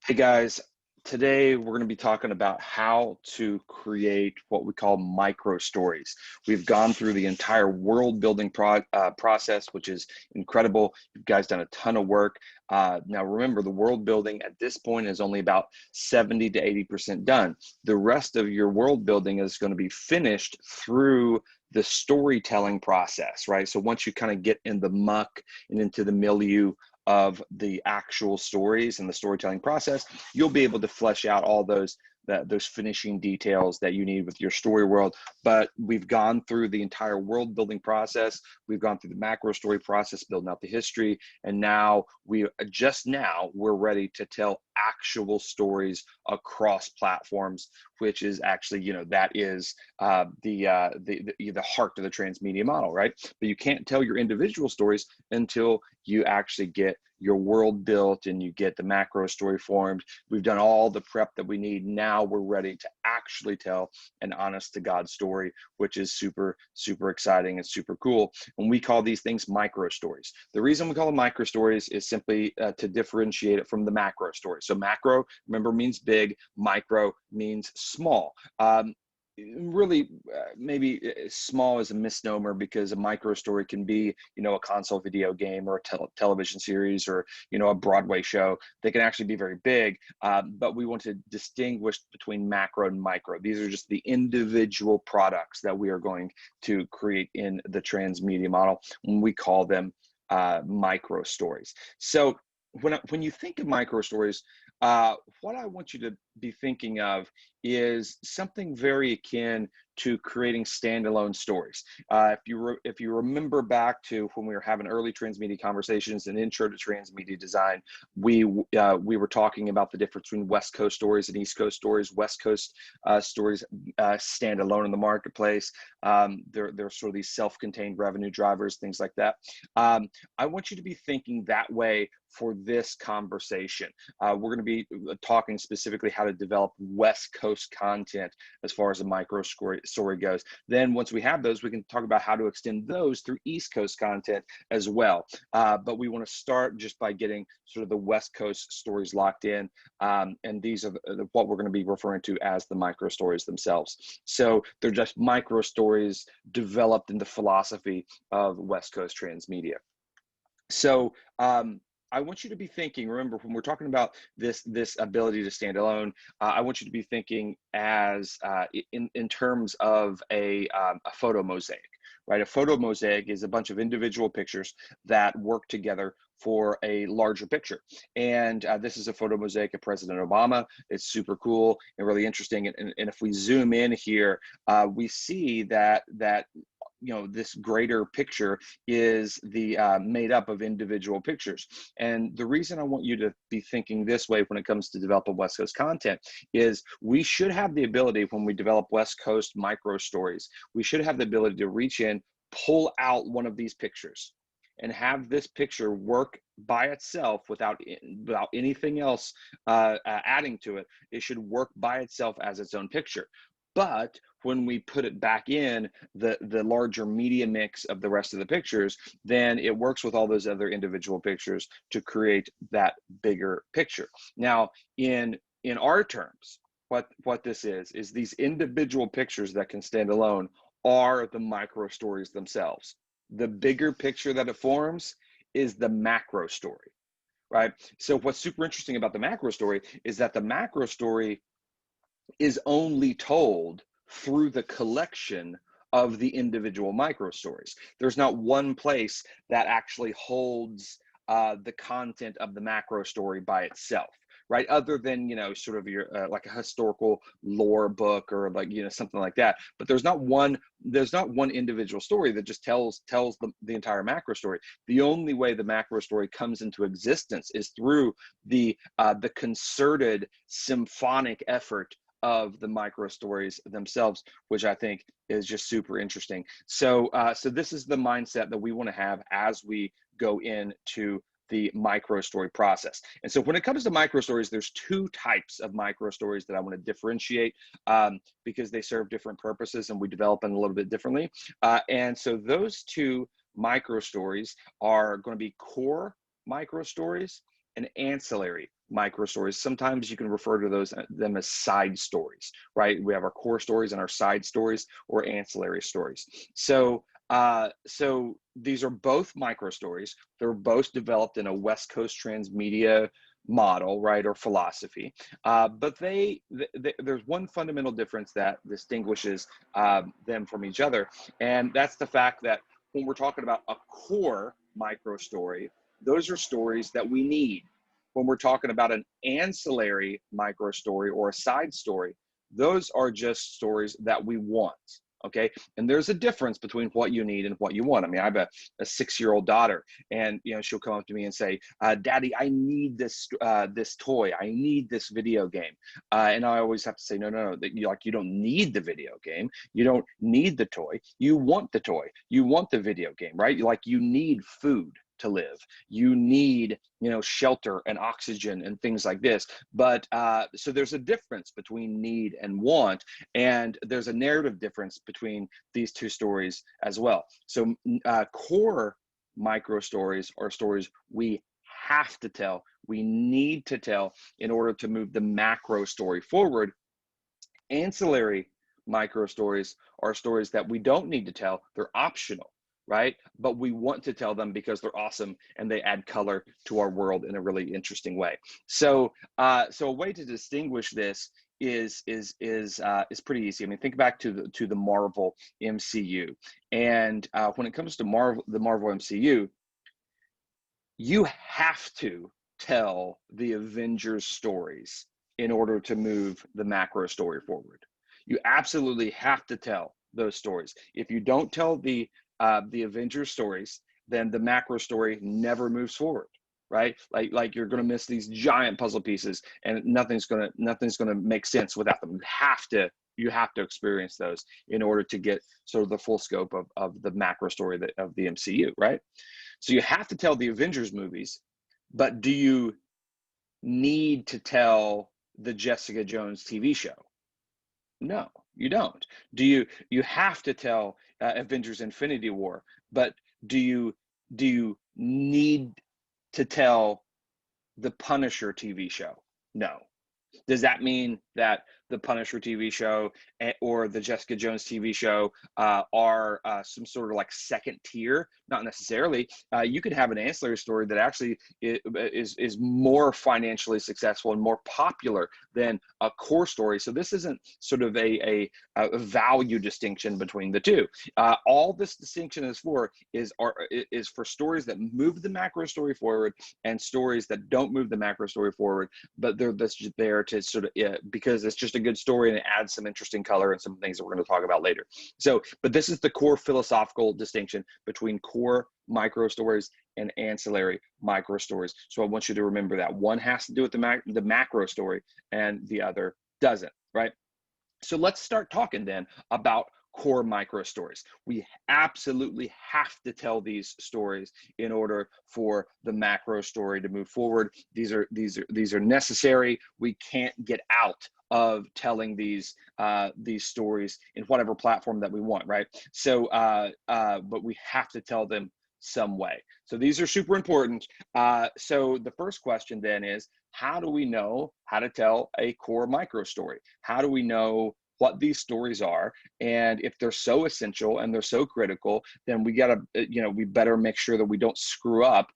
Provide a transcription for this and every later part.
Hey guys, today we're going to be talking about how to create what we call micro stories. We've gone through the entire world building process, which is incredible. You guys done a ton of work. Now remember, the world building at this point is only about 70 to 80% done. The rest of your world building is going to be finished through the storytelling process, right? So once you kind of get in the muck and into the milieu of the actual stories and the storytelling process, you'll be able to flesh out all those finishing details that you need with your story world. But we've gone through the entire world building process. We've gone through the macro story process, building out the history, and now we're ready to tell actual stories across platforms, which is actually, that is the heart of the transmedia model, right? But you can't tell your individual stories until you actually get your world built and you get the macro story formed. We've done all the prep that we need. Now we're ready to actually tell an honest to God story, which is super, super exciting and super cool. And we call these things micro stories. The reason we call them micro stories is simply to differentiate it from the macro story. So macro, remember, means big. Micro means small. Really, maybe small is a misnomer, because a micro story can be, a console video game or a television series, or, a Broadway show. They can actually be very big, but we want to distinguish between macro and micro. These are just the individual products that we are going to create in the transmedia model when we call them micro stories. So when you think of micro stories, what I want you to be thinking of is something very akin to creating standalone stories. If you remember back to when we were having early transmedia conversations and intro to transmedia design, we were talking about the difference between West Coast stories and East Coast stories. West Coast stories stand alone in the marketplace. They're sort of these self-contained revenue drivers, things like that. I want you to be thinking that way for this conversation. We're going to be talking specifically how to develop West Coast content as far as the micro story goes. Then once we have those, we can talk about how to extend those through East Coast content as well. But we want to start just by getting sort of the West Coast stories locked in. And these are what we're going to be referring to as the micro stories themselves. So they're just micro stories developed in the philosophy of West Coast transmedia. So I want you to be thinking, remember, when we're talking about this ability to stand alone, I want you to be thinking as in terms of a photo mosaic, right? A photo mosaic is a bunch of individual pictures that work together for a larger picture. And this is a photo mosaic of President Obama. It's super cool and really interesting. And if we zoom in here, we see that this greater picture is the made up of individual pictures. And the reason I want you to be thinking this way when it comes to developing West Coast content is we should have the ability, when we develop West Coast micro stories, we should have the ability to reach in, pull out one of these pictures, and have this picture work by itself without anything else adding to it. It should work by itself as its own picture. But when we put it back in the larger media mix of the rest of the pictures, then it works with all those other individual pictures to create that bigger picture. Now, in our terms, what this is these individual pictures that can stand alone are the micro stories themselves. The bigger picture that it forms is the macro story, right? So what's super interesting about the macro story is that the macro story is only told through the collection of the individual micro stories. There's not one place that actually holds the content of the macro story by itself, right? Other than, sort of your like a historical lore book, or like, something like that. But there's not one individual story that just tells the entire macro story. The only way the macro story comes into existence is through the concerted symphonic effort of the micro stories themselves, which I think is just super interesting. So this is the mindset that we want to have as we go into the micro story process. And so when it comes to micro stories, there's two types of micro stories that I want to differentiate, because they serve different purposes and we develop them a little bit differently. And so those two micro stories are going to be core micro stories and ancillary micro stories. Sometimes you can refer to them as side stories, right? We have our core stories and our side stories or ancillary stories. So so these are both micro stories. They're both developed in a West Coast transmedia model, right, or philosophy. But there's one fundamental difference that distinguishes them from each other, and that's the fact that when we're talking about a core micro story, those are stories that we need. When we're talking about an ancillary micro story or a side story, those are just stories that we want. Okay. And there's a difference between what you need and what you want. I mean, I have a 6-year-old daughter, and she'll come up to me and say, Daddy, I need this toy. I need this video game. And I always have to say, no, that you don't need the video game. You don't need the toy. You want the toy. You want the video game, right? You need food to live. You need, shelter and oxygen and things like this. But so there's a difference between need and want, and there's a narrative difference between these two stories as well. So core micro stories are stories we have to tell, we need to tell in order to move the macro story forward. Ancillary micro stories are stories that we don't need to tell, they're optional, right? But we want to tell them because they're awesome and they add color to our world in a really interesting way. So, so a way to distinguish this is pretty easy. I mean, think back to the Marvel MCU, and when it comes to the Marvel MCU, you have to tell the Avengers stories in order to move the macro story forward. You absolutely have to tell those stories. If you don't tell the Avengers stories, then the macro story never moves forward, right? Like you're going to miss these giant puzzle pieces, and nothing's going to make sense without them. You have to experience those in order to get sort of the full scope of the macro story of the MCU, right? So you have to tell the Avengers movies, but do you need to tell the Jessica Jones TV show? No, you don't. You have to tell Avengers Infinity War, but do you need to tell the Punisher TV show? No. Does that mean that the Punisher TV show or the Jessica Jones TV show are some sort of like second tier? Not necessarily. You could have an ancillary story that actually is more financially successful and more popular than a core story. So this isn't sort of a value distinction between the two. All this distinction is for for stories that move the macro story forward and stories that don't move the macro story forward, but they're just there to sort of because it's just a good story and it adds some interesting color and some things that we're going to talk about later. So, but this is the core philosophical distinction between core micro stories and ancillary micro stories. So I want you to remember that one has to do with the macro story and the other doesn't, right? So let's start talking then about core micro stories. We absolutely have to tell these stories in order for the macro story to move forward. These are necessary. We can't get out of telling these stories in whatever platform that we want, right? So, but we have to tell them some way. So these are super important. So the first question then is, how do we know how to tell a core micro story? How do we know what these stories are? And if they're so essential and they're so critical, then we gotta, we better make sure that we don't screw up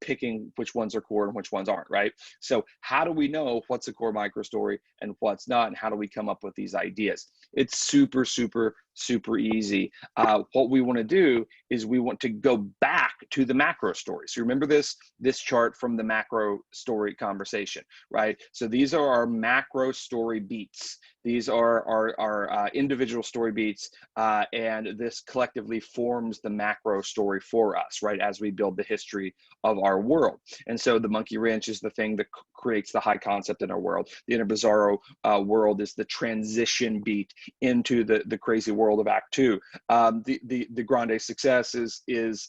picking which ones are core and which ones aren't, right? So how do we know what's a core micro story and what's not? And how do we come up with these ideas? It's super, super, super easy. What we want to do is we want to go back to the macro story. So remember this chart from the macro story conversation, right? So these are our macro story beats. These are our individual story beats, and this collectively forms the macro story for us, right, as we build the history of our world. And so the monkey wrench is the thing that creates the high concept in our world. The inner bizarro world is the transition beat into the crazy world world of Act Two. The grande success is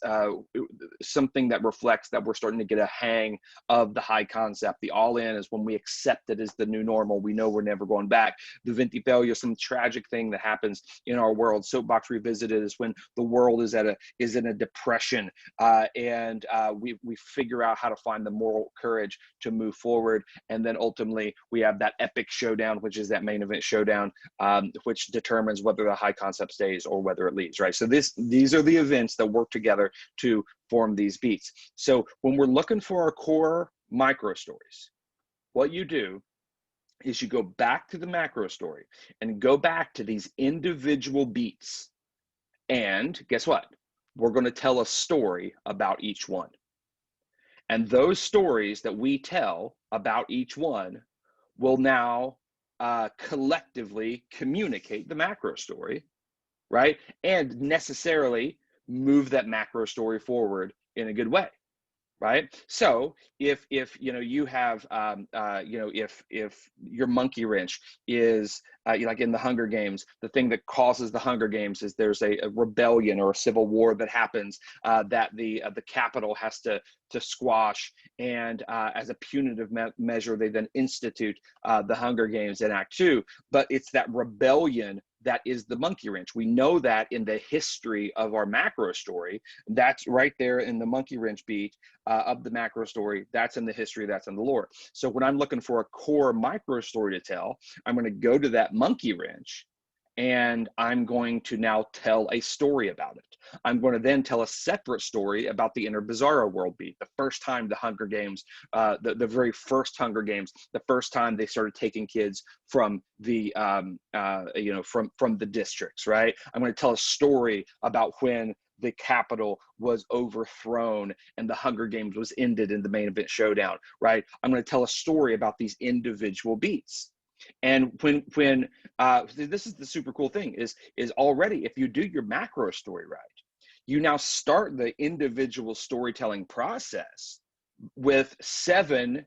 something that reflects that we're starting to get a hang of the high concept. The all in is when we accept it as the new normal. We know we're never going back. The venti failure, some tragic thing that happens in our world. Soapbox Revisited is when the world is in a depression, and we figure out how to find the moral courage to move forward. And then ultimately we have that epic showdown, which is that main event showdown, which determines whether the high concept stays or whether it leaves, right? So these are the events that work together to form these beats. So when we're looking for our core micro stories, what you do is you go back to the macro story and go back to these individual beats. And guess what? We're going to tell a story about each one. And those stories that we tell about each one will now collectively communicate the macro story, right? And necessarily move that macro story forward in a good way, right? So if you have if your monkey wrench is like in the Hunger Games, the thing that causes the Hunger Games is there's a rebellion or a civil war that happens that the capital has to squash, and as a punitive measure they then institute the Hunger Games in Act Two. But it's that rebellion that is the monkey wrench. We know that in the history of our macro story. That's right there in the monkey wrench beat of the macro story. That's in the history, that's in the lore. So when I'm looking for a core micro story to tell, I'm going to go to that monkey wrench and I'm going to now tell a story about it. I'm going to then tell a separate story about the Inner Bizarro world beat. The first time the Hunger Games, the very first Hunger Games, the first time they started taking kids from the, from the districts, right? I'm going to tell a story about when the capital was overthrown and the Hunger Games was ended in the main event showdown, right? I'm going to tell a story about these individual beats. And when this is the super cool thing is already, if you do your macro story right, you now start the individual storytelling process with 7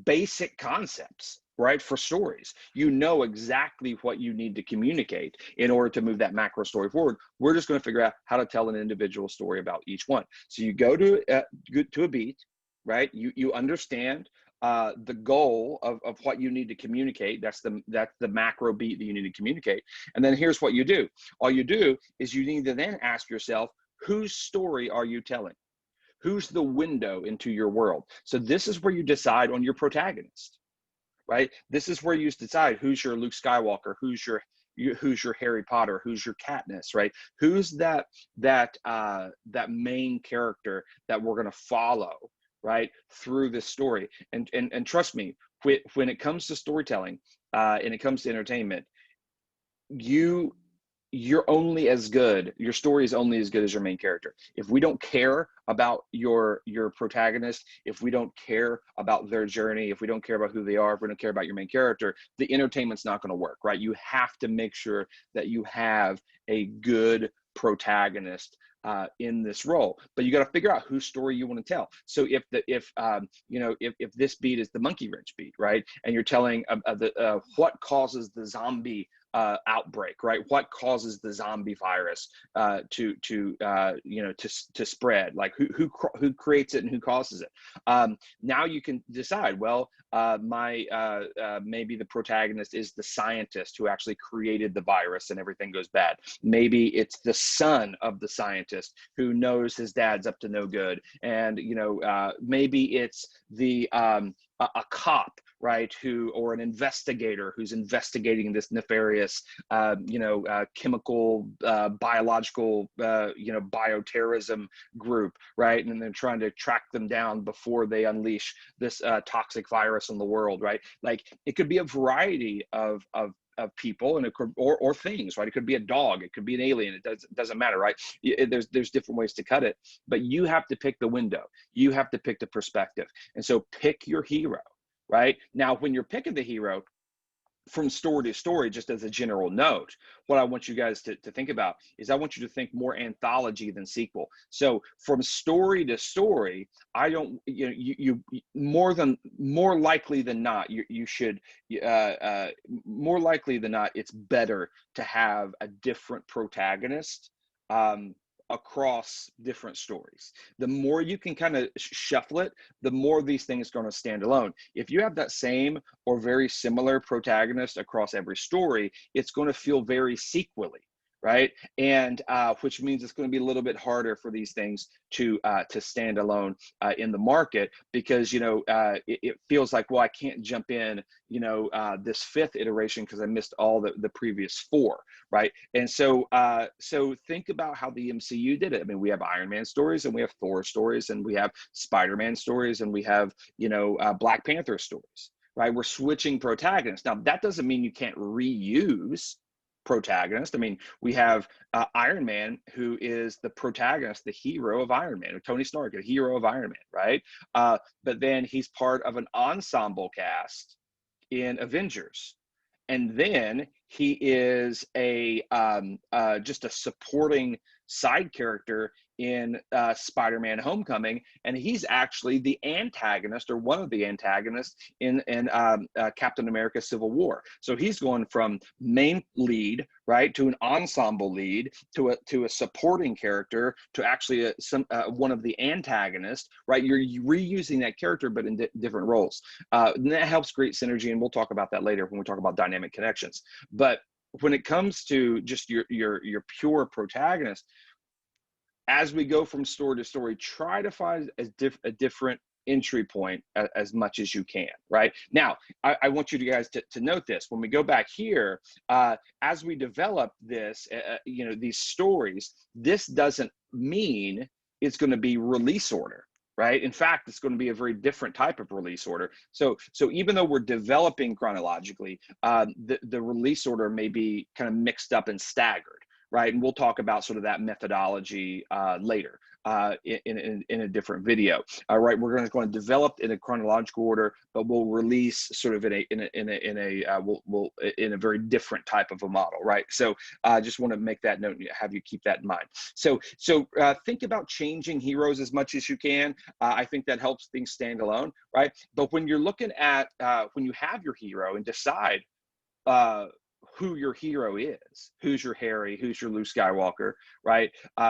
basic concepts, right? For stories, you know exactly what you need to communicate in order to move that macro story forward. We're just going to figure out how to tell an individual story about each one. So you go to a beat, right? You understand the goal of what you need to communicate. That's the macro beat that you need to communicate. And then here's what you do. All you do is you need to then ask yourself, whose story are you telling? Who's the window into your world? So this is where you decide on your protagonist, right? This is where you decide who's your Luke Skywalker, who's your Harry Potter, who's your Katniss, right? Who's that main character that we're going to follow, right, through this story. And trust me, when it comes to storytelling and it comes to entertainment, you're only as good, your story is only as good as your main character. If we don't care about your protagonist, if we don't care about their journey, if we don't care about who they are, if we don't care about your main character, the entertainment's not going to work, right? You have to make sure that you have a good protagonist in this role, but you got to figure out whose story you want to tell. So if this beat is the monkey wrench beat, right, and you're telling what causes the zombie outbreak, right? What causes the zombie virus to spread? Like who creates it and who causes it? Now you can decide. Well, maybe the protagonist is the scientist who actually created the virus and everything goes bad. Maybe it's the son of the scientist who knows his dad's up to no good, and maybe it's a cop, right, or an investigator who's investigating this nefarious, chemical, biological, bioterrorism group, right, and they're trying to track them down before they unleash this toxic virus in the world, right? Like it could be a variety of people, and it could, or things, right? It could be a dog, it could be an alien, it doesn't matter, right? There's different ways to cut it, but you have to pick the window, you have to pick the perspective. And so pick your hero, right? Now when you're picking the hero, from story to story, just as a general note, what I want you guys to think about is I want you to think more anthology than sequel. So from story to story, I don't, you more likely than not, you should, more likely than not, it's better to have a different protagonist, across different stories. The more you can kind of shuffle it, the more these things are going to stand alone. If you have that same or very similar protagonist across every story, it's going to feel very sequely, right? And which means it's going to be a little bit harder for these things to stand alone in the market, because it feels like, well, I can't jump in this fifth iteration because I missed all the previous four, right? And so think about how the MCU did it. I mean, we have Iron Man stories, and we have Thor stories, and we have Spider-Man stories, and we have Black Panther stories, right? We're switching protagonists. Now, that doesn't mean you can't reuse protagonist. I mean, we have Iron Man, who is the protagonist, the hero of Iron Man, Tony Stark, a hero of Iron Man, right? But then he's part of an ensemble cast in Avengers, and then he is just a supporting side character in Spider-Man Homecoming, and he's actually the antagonist, or one of the antagonists, in Captain America Civil War. So he's going from main lead, right, to an ensemble lead, to a supporting character, to actually one of the antagonists, right? You're reusing that character, but in different roles. And that helps create synergy, and we'll talk about that later when we talk about dynamic connections. But when it comes to just your pure protagonist, as we go from story to story, try to find a different entry point as much as you can, right? Now, I want you guys to note this. When we go back here, as we develop this, these stories, this doesn't mean it's going to be release order, right? In fact, it's going to be a very different type of release order. So even though we're developing chronologically, the release order may be kind of mixed up and staggered, right? And we'll talk about sort of that methodology later in a different video. All right, we're going to develop in a chronological order, but we'll release sort of in a very different type of a model, right? So I just want to make that note and have you keep that in mind. So think about changing heroes as much as you can. I think that helps things stand alone, right? But when you're looking at when you have your hero and decide who your hero is, who's your Harry, who's your Luke Skywalker, right?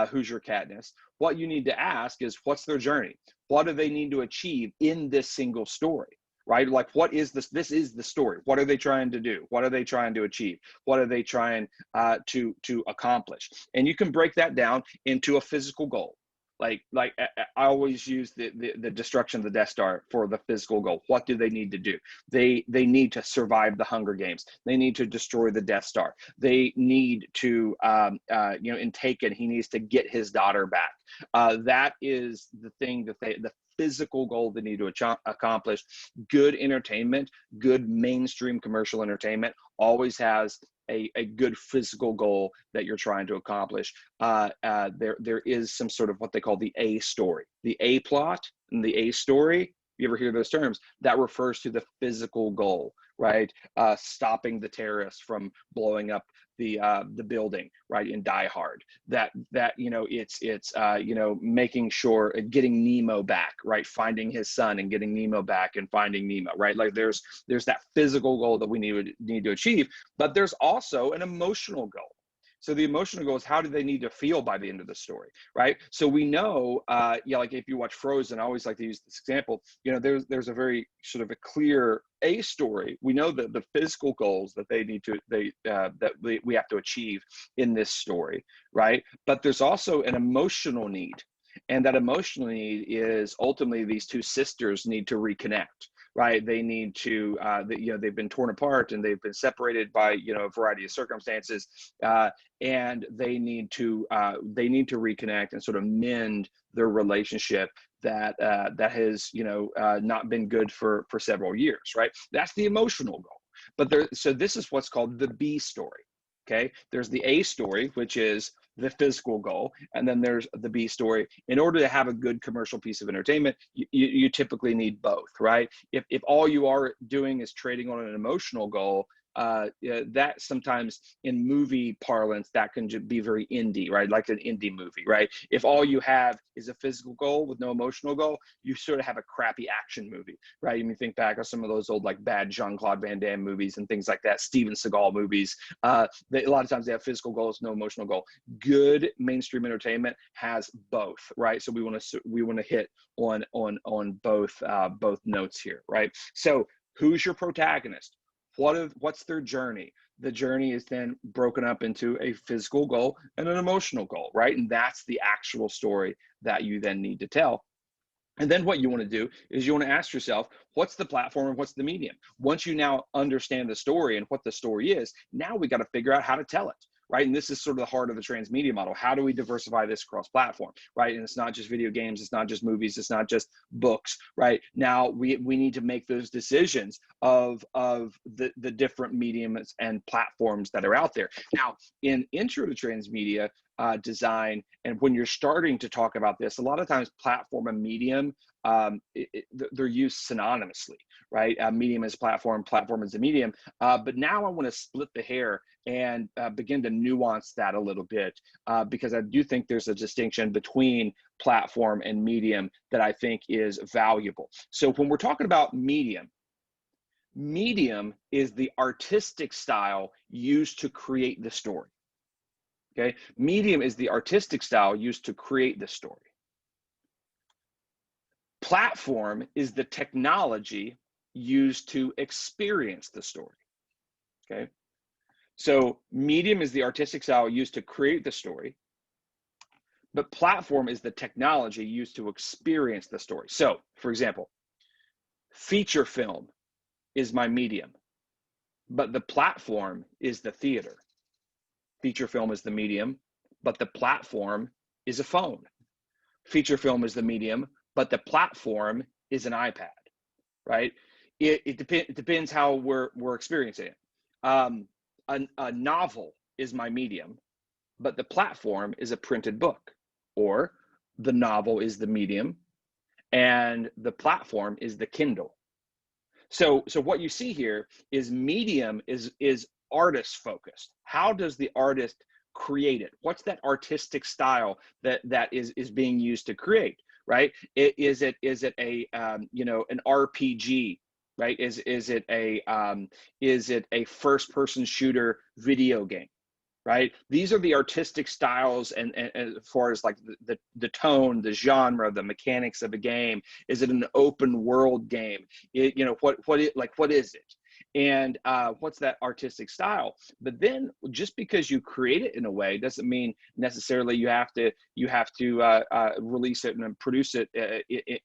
Who's your Katniss? What you need to ask is, what's their journey? What do they need to achieve in this single story, right? Like, what is this? This is the story. What are they trying to do? What are they trying to achieve? What are they trying to accomplish? And you can break that down into a physical goal. Like I always use the destruction of the Death Star for the physical goal. What do they need to do? They need to survive the Hunger Games. They need to destroy the Death Star. They need to, in Taken, he needs to get his daughter back. That is the thing that the physical goal they need to accomplish. Good entertainment, good mainstream commercial entertainment always has a good physical goal that you're trying to accomplish. There is some sort of what they call the A story, the A plot and the A story. You ever hear those terms? That refers to the physical goal, right? Stopping the terrorists from blowing up the building, right? In Die Hard, that it's making sure getting Nemo back, right? Finding his son and getting Nemo back and finding Nemo, right? Like there's that physical goal that we need to achieve, but there's also an emotional goal. So the emotional goal is, how do they need to feel by the end of the story, right? So we know, like if you watch Frozen, I always like to use this example. There's a very sort of a clear A story. We know that the physical goals that we have to achieve in this story, right? But there's also an emotional need, and that emotional need is ultimately these two sisters need to reconnect. Right, they need to, they've been torn apart and they've been separated by a variety of circumstances, and they need to reconnect and sort of mend their relationship that has not been good for several years. Right, that's the emotional goal. But so this is what's called the B story. Okay, there's the A story, which is the physical goal, and then there's the B story. In order to have a good commercial piece of entertainment, you typically need both, right? If all you are doing is trading on an emotional goal, that sometimes in movie parlance, that can be very indie, right? Like an indie movie, right? If all you have is a physical goal with no emotional goal, you sort of have a crappy action movie, right? You think back on some of those old like bad Jean-Claude Van Damme movies and things like that, Steven Seagal movies. A lot of times they have physical goals, no emotional goal. Good mainstream entertainment has both, right? So we want to hit on both notes here, right? So who's your protagonist? What's their journey? The journey is then broken up into a physical goal and an emotional goal, right? And that's the actual story that you then need to tell. And then what you want to do is you want to ask yourself, what's the platform and what's the medium? Once you now understand the story and what the story is, now we got to figure out how to tell it, right? And this is sort of the heart of the transmedia model. How do we diversify this across platform, right? And it's not just video games, it's not just movies, it's not just books, right? Now we need to make those decisions of the different mediums and platforms that are out there. Now, in Intro to Transmedia design, and when you're starting to talk about this, a lot of times platform and medium, they're used synonymously, right? Medium is platform, platform is a medium. But now I want to split the hair and begin to nuance that a little bit, because I do think there's a distinction between platform and medium that I think is valuable. So when we're talking about medium is the artistic style used to create the story. Okay, medium is the artistic style used to create the story. Platform is the technology used to experience the story. Okay, so medium is the artistic style used to create the story, but platform is the technology used to experience the story. So, for example, feature film is my medium, but the platform is the theater. Feature film is the medium, but the platform is a phone. Feature film is the medium, but the platform is an iPad, right? It depends how we're experiencing it. A novel is my medium, but the platform is a printed book, or the novel is the medium and the platform is the Kindle. So what you see here is medium is artist focused. How does the artist create it? What's that artistic style that is being used to create, right? Is it a an RPG, right? Is it a first person shooter video game? Right? These are the artistic styles, and as far as like the tone, the genre, the mechanics of a game. Is it an open world game? What is it? And what's that artistic style? But then just because you create it in a way doesn't mean necessarily you have to release it and produce it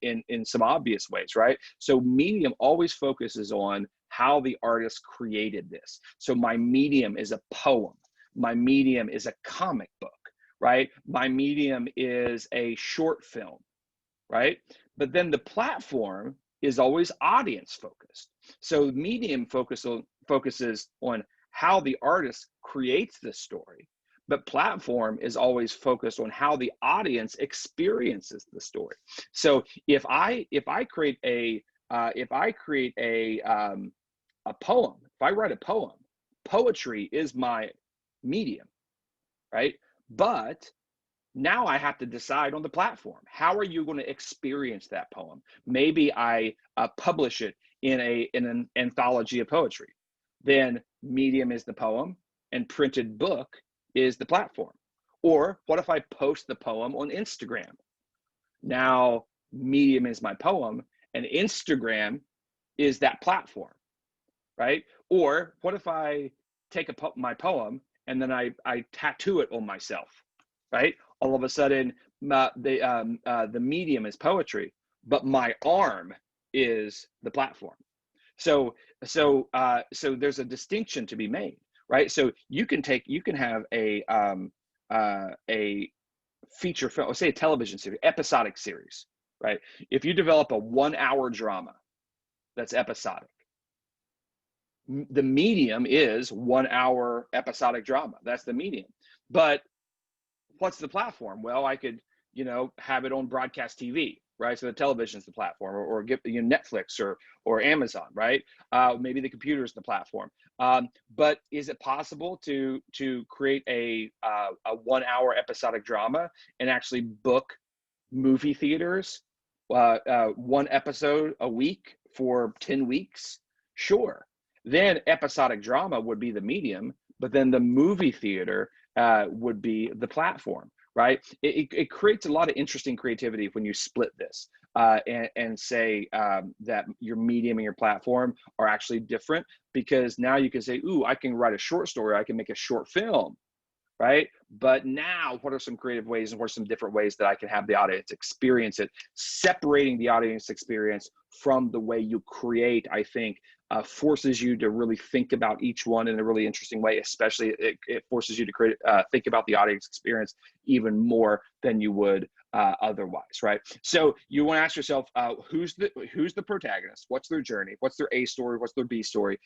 in some obvious ways, right? So medium always focuses on how the artist created this. So my medium is a poem. My medium is a comic book, right? My medium is a short film, right? But then the platform is always audience focused. So medium focuses on how the artist creates the story, but platform is always focused on how the audience experiences the story. So if I create a poem, if I write a poem, poetry is my medium, right? But now I have to decide on the platform. How are you going to experience that poem? Maybe I publish it in an anthology of poetry. Then medium is the poem and printed book is the platform. Or what if I post the poem on Instagram? Now medium is my poem and Instagram is that platform, right? Or what if I take my poem and then I tattoo it on myself, right? All of a sudden, the medium is poetry, but my arm is the platform. So there's a distinction to be made, right? So you can have a feature film, or say a television series, episodic series, right? If you develop a 1 hour drama that's episodic, the medium is 1 hour episodic drama. That's the medium. But what's the platform? Well, I could, have it on broadcast TV, right? So the television is the platform, or get, you know, Netflix or Amazon, right? Maybe the computer is the platform. But is it possible to create a 1 hour episodic drama and actually book movie theaters, one episode a week for 10 weeks? Sure. Then episodic drama would be the medium, but then the movie theater would be the platform, right? It creates a lot of interesting creativity when you split this and say that your medium and your platform are actually different, because now you can say, ooh, I can write a short story, I can make a short film, right? But now, what are some creative ways and what are some different ways that I can have the audience experience it? Separating the audience experience from the way you create, I think, forces you to really think about each one in a really interesting way. Especially, it forces you to think about the audience experience even more than you would otherwise, right? So you want to ask yourself, who's the protagonist? What's their journey? What's their A story? What's their B story?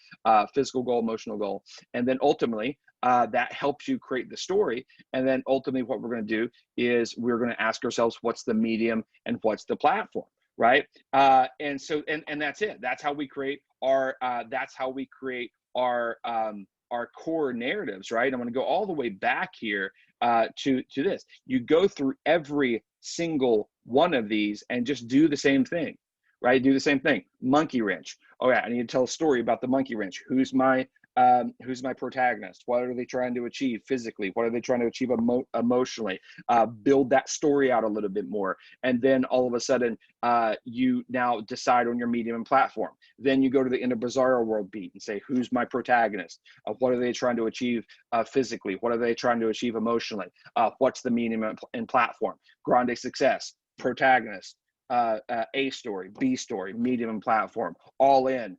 Physical goal, emotional goal, and then ultimately that helps you create the story. And then ultimately, what we're going to do is we're going to ask ourselves, what's the medium and what's the platform, right? And so, and that's it. That's how we create our. That's how we create our core narratives, right? I'm going to go all the way back here to this. You go through every single one of these and just do the same thing, right? Do the same thing. Monkey wrench. Oh yeah, I need to tell a story about the monkey wrench. Who's my protagonist? What are they trying to achieve physically? What are they trying to achieve emotionally? Build that story out a little bit more. And then all of a sudden, you now decide on your medium and platform. Then you go to the end of Bizarro World beat and say, who's my protagonist? What are they trying to achieve physically? What are they trying to achieve emotionally? What's the medium and platform? Grande success, protagonist, A story, B story, medium and platform, all in.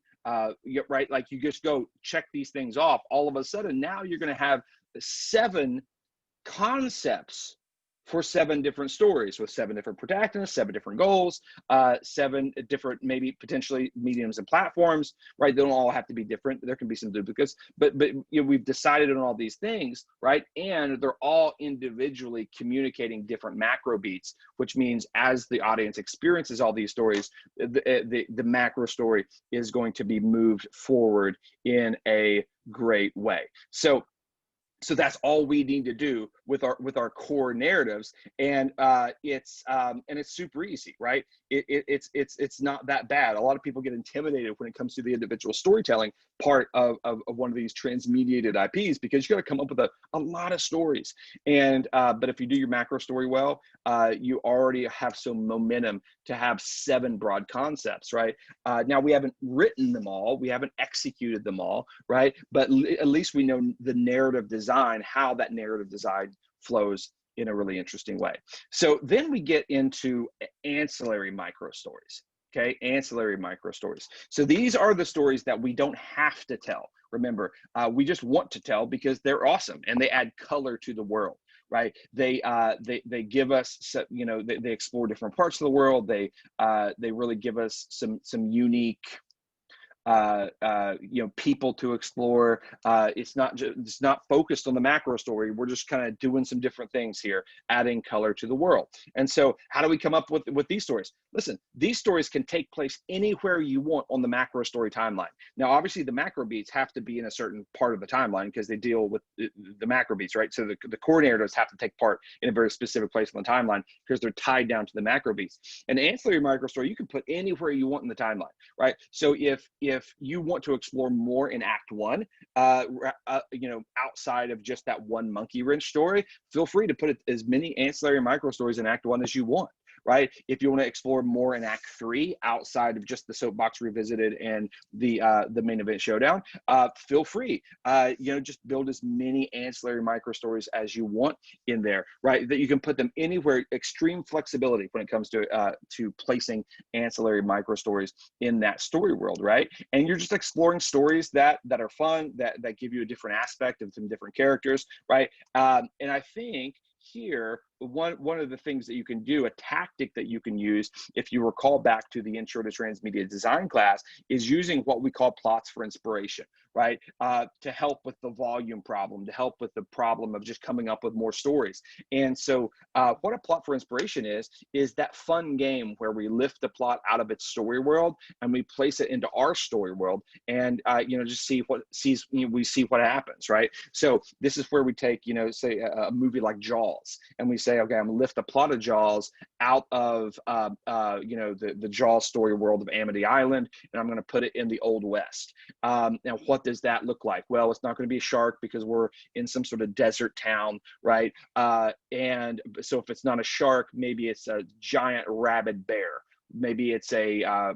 Right? Like, you just go check these things off. All of a sudden, now you're going to have 7 concepts for 7 different stories with 7 different protagonists, 7 different goals, 7 different, maybe potentially mediums and platforms, right? They don't all have to be different. There can be some duplicates, but you know, we've decided on all these things, right? And they're all individually communicating different macro beats, which means as the audience experiences all these stories, the macro story is going to be moved forward in a great way. So that's all we need to do with our core narratives, and it's super easy, right? It's not that bad. A lot of people get intimidated when it comes to the individual storytelling part of one of these transmediated IPs, because you got to come up with a lot of stories. And but if you do your macro story well, you already have some momentum to have 7 broad concepts, right? Now, we haven't written them all, we haven't executed them all, right? But at least we know the narrative design, how that narrative design flows in a really interesting way. So then we get into ancillary micro stories. Okay, ancillary micro stories. So these are the stories that we don't have to tell. Remember, we just want to tell because they're awesome and they add color to the world, right? They give us, you know, they explore different parts of the world. They really give us some unique you know, people to explore. It's not focused on the macro story. We're just kind of doing some different things here, adding color to the world. And so how do we come up with these stories? Listen, these stories can take place anywhere you want on the macro story timeline. Now, obviously the macro beats have to be in a certain part of the timeline because they deal with the macro beats, right? So the core narratives have to take part in a very specific place on the timeline because they're tied down to the macro beats. An ancillary micro story you can put anywhere you want in the timeline, right? So if you want to explore more in Act 1, you know, outside of just that one monkey wrench story, feel free to put as many ancillary micro stories in Act 1 as you want, right? If you want to explore more in Act 3 outside of just the Soapbox Revisited and the main event showdown, feel free. You know, just build as many ancillary micro stories as you want in there, right? That you can put them anywhere. Extreme flexibility when it comes to placing ancillary micro stories in that story world, right? And you're just exploring stories that are fun, that give you a different aspect of some different characters, right? And I think here one of the things that you can do, a tactic that you can use, if you recall back to the Intro to Transmedia Design class, is using what we call plots for inspiration, right? To help with the volume problem, to help with the problem of just coming up with more stories. And so what a plot for inspiration is that fun game where we lift the plot out of its story world and we place it into our story world, and just see we see what happens, right? So this is where we take, say a movie like Jaws, and we say, okay, I'm gonna lift the plot of Jaws out of the Jaws story world of Amity Island, and I'm gonna put it in the Old West. Now, what does that look like? Well, it's not gonna be a shark because we're in some sort of desert town, right? And so if it's not a shark, maybe it's a giant rabid bear. Maybe it's a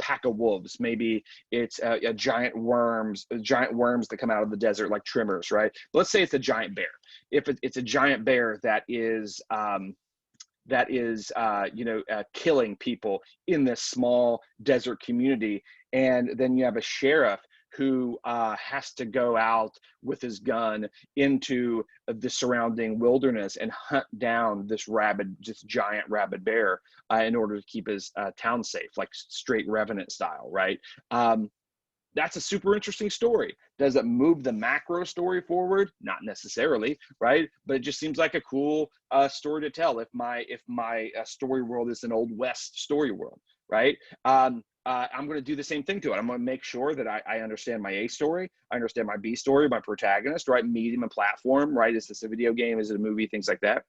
pack of wolves. Maybe it's a giant worms that come out of the desert like Tremors, right? But let's say it's a giant bear. If it's a giant bear that is killing people in this small desert community, and then you have a sheriff who has to go out with his gun into the surrounding wilderness and hunt down this giant rabid bear in order to keep his town safe, like straight Revenant style, right? That's a super interesting story. Does it move the macro story forward? Not necessarily, right? But it just seems like a cool story to tell if my story world is an Old West story world, right? I'm going to do the same thing to it. I'm going to make sure that I understand my A story, I understand my B story, my protagonist, right? Medium and platform, right? Is this a video game? Is it a movie? Things like that.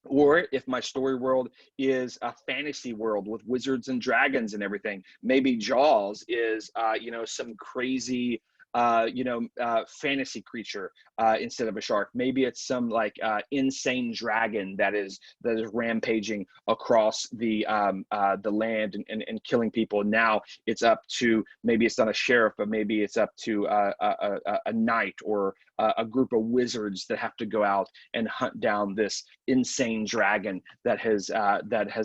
Or if my story world is a fantasy world with wizards and dragons and everything, maybe Jaws is, some crazy, fantasy creature instead of a shark. Maybe it's some insane dragon that is rampaging across the land and killing people. Now it's up to, maybe it's not a sheriff, but maybe it's up to a knight or a group of wizards that have to go out and hunt down this insane dragon that has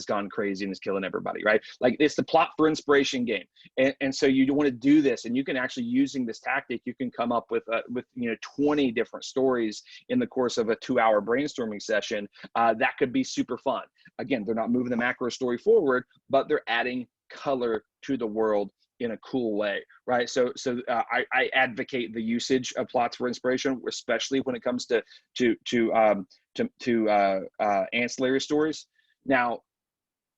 gone crazy and is killing everybody, right? Like, it's the plot for inspiration game. And so you want to do this, and you can actually, using this tactic, you can come up with 20 different stories in the course of a 2-hour brainstorming session. That could be super fun. Again, they're not moving the macro story forward, but they're adding color to the world in a cool way, right? So I advocate the usage of plots for inspiration, especially when it comes to ancillary stories. Now,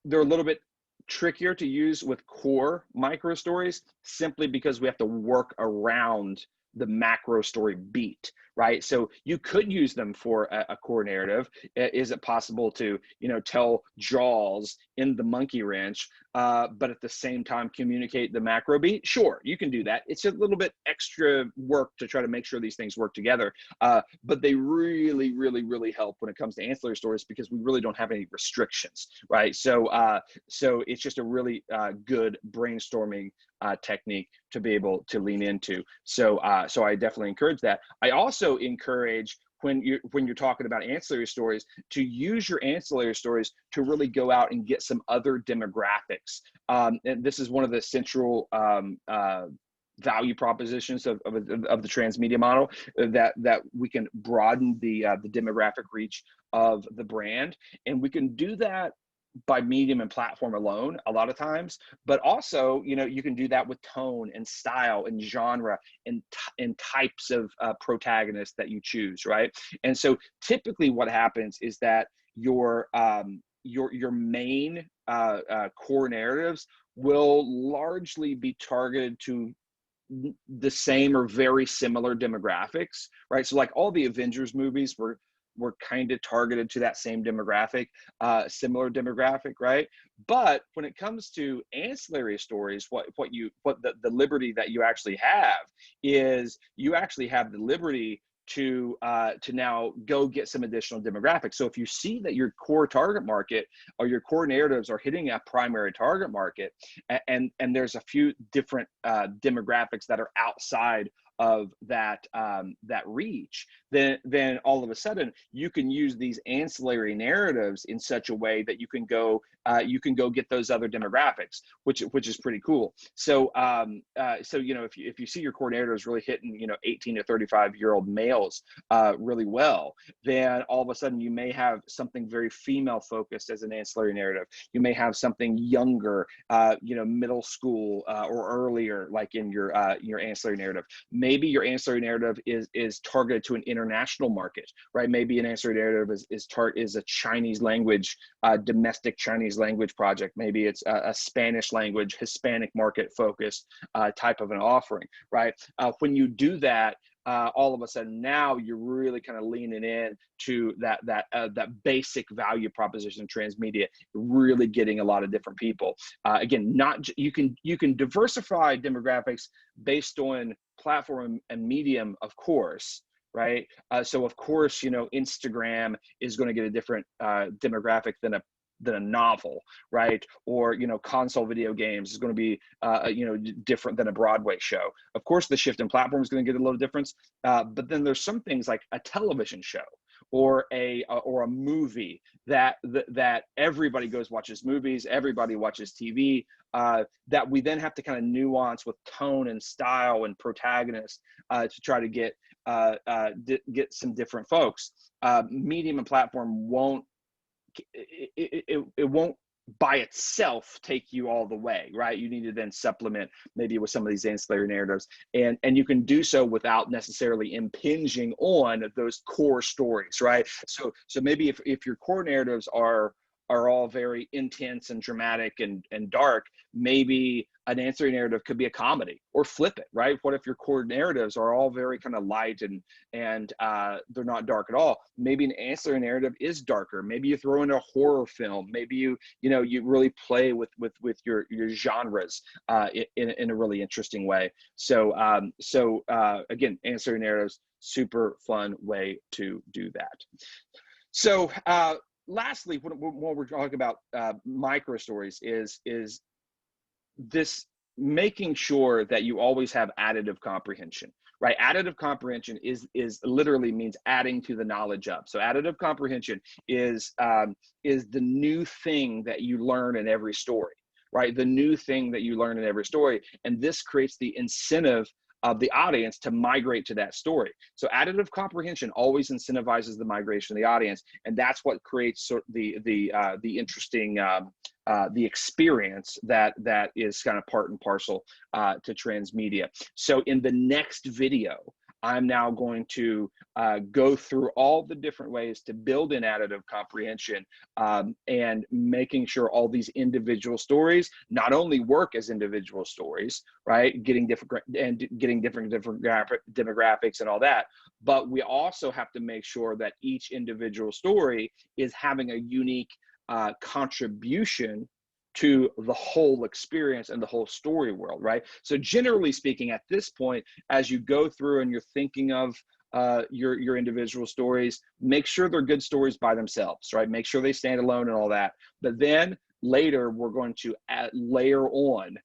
they're a little bit trickier to use with core micro stories, simply because we have to work around the macro story beat, right? So you could use them for a core narrative. Is it possible to, tell Jaws in the monkey wrench, but at the same time communicate the macro beat? Sure, you can do that. It's a little bit extra work to try to make sure these things work together, but they really, really, really help when it comes to ancillary stories, because we really don't have any restrictions, right? So it's just a really good brainstorming technique to be able to lean into. So I definitely encourage that. I also encourage, when you're talking about ancillary stories, to use your ancillary stories to really go out and get some other demographics. And this is one of the central value propositions of the transmedia model, that we can broaden the demographic reach of the brand, and we can do that by medium and platform alone a lot of times, but also, you can do that with tone and style and genre and types of protagonists that you choose, right? And so typically what happens is that your main core narratives will largely be targeted to the same or very similar demographics, right? So like all the Avengers movies were kind of targeted to that same demographic, similar demographic, right? But when it comes to ancillary stories, the liberty that you actually have is, you actually have the liberty to now go get some additional demographics. So if you see that your core target market or your core narratives are hitting a primary target market, and there's a few different demographics that are outside that that reach, then all of a sudden you can use these ancillary narratives in such a way that you can go get those other demographics, which is pretty cool. So so if you see your core narratives really hitting 18 to 35-year-old males really well, then all of a sudden you may have something very female focused as an ancillary narrative. You may have something younger, middle school or earlier, like in your ancillary narrative. Maybe your ancillary narrative is targeted to an international market, right? Maybe an ancillary narrative is a Chinese language, domestic Chinese language project. Maybe it's a Spanish language, Hispanic market focused type of an offering, right? When you do that, all of a sudden now you're really kind of leaning in to that basic value proposition of transmedia, really getting a lot of different people. Again, you can diversify demographics based on platform and medium, of course, right? So of course, Instagram is going to get a different demographic than a novel, right? Or console video games is going to be different than a Broadway show. Of course, the shift in platform is going to get a little difference, but then there's some things like a television show or a movie that everybody goes watches movies, everybody watches TV, that we then have to kind of nuance with tone and style and protagonist to try to get some different folks. Medium and platform won't by itself take you all the way, right? You need to then supplement maybe with some of these ancillary narratives, and you can do so without necessarily impinging on those core stories, right? So maybe if your core narratives are all very intense and dramatic and dark, maybe an ancillary narrative could be a comedy, or flip it, right? What if your core narratives are all very kind of light and they're not dark at all? Maybe an ancillary narrative is darker. Maybe you throw in a horror film. Maybe you really play with your genres in a really interesting way. So again, ancillary narratives, super fun way to do that. So lastly, when we're talking about micro stories, is this making sure that you always have additive comprehension, right? Additive comprehension is literally means adding to the knowledge of. So additive comprehension is the new thing that you learn in every story, right? The new thing that you learn in every story, and this creates the incentive of the audience to migrate to that story. So additive comprehension always incentivizes the migration of the audience, and that's what creates the interesting the experience that is kind of part and parcel to transmedia. So in the next video, I'm now going to go through all the different ways to build in additive comprehension, and making sure all these individual stories not only work as individual stories, right? Getting different demographics and all that, but we also have to make sure that each individual story is having a unique contribution to the whole experience and the whole story world, right? So generally speaking, at this point, as you go through and you're thinking of your individual stories, make sure they're good stories by themselves, right? Make sure they stand alone and all that. But then later, we're going to layer on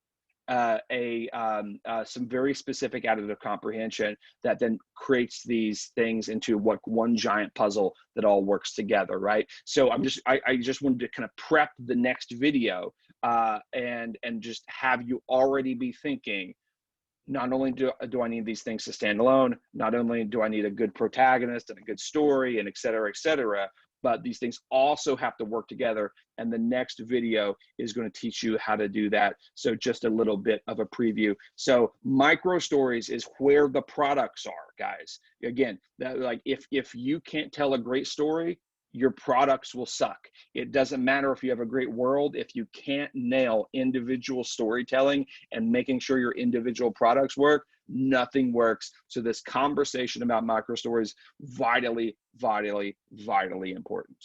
some very specific additive comprehension that then creates these things into one giant puzzle that all works together, right? So I just wanted to kind of prep the next video and just have you already be thinking, not only do I need these things to stand alone, not only do I need a good protagonist and a good story and et cetera, but these things also have to work together. And the next video is going to teach you how to do that. So just a little bit of a preview. So micro stories is where the products are, guys. Again, like if you can't tell a great story, your products will suck. It doesn't matter if you have a great world. If you can't nail individual storytelling and making sure your individual products work, nothing works. So this conversation about micro stories, vitally, vitally, vitally important.